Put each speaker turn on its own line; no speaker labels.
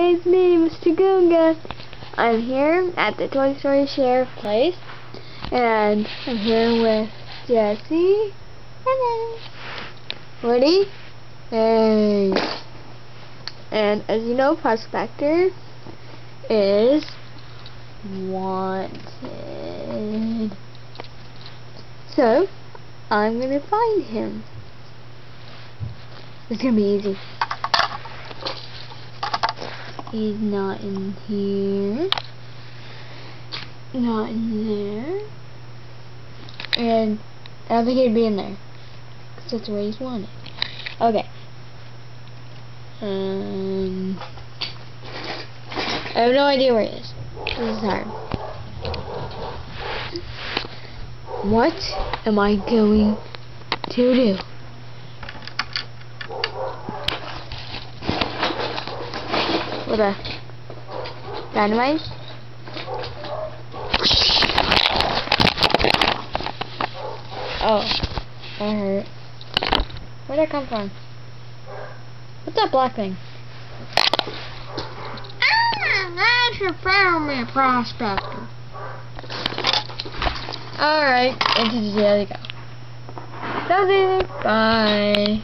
it's me, Mr. Goonga. I'm here at the Toy Story Sheriff place, and I'm here with Jesse. Hello. Woody. Hey. And as you know, Prospector is wanted. So, I'm gonna find him. It's gonna be easy. He's not in here. Not in there. And I don't think he'd be in there, because that's where he's wanted. Okay. I have no idea where he is. This is hard. What am I going to do? With a dynamite? Oh, that hurt. Where'd that come from? What's that black thing? That's your family, Prospector. Alright, into the jail you go. That was easy. Bye.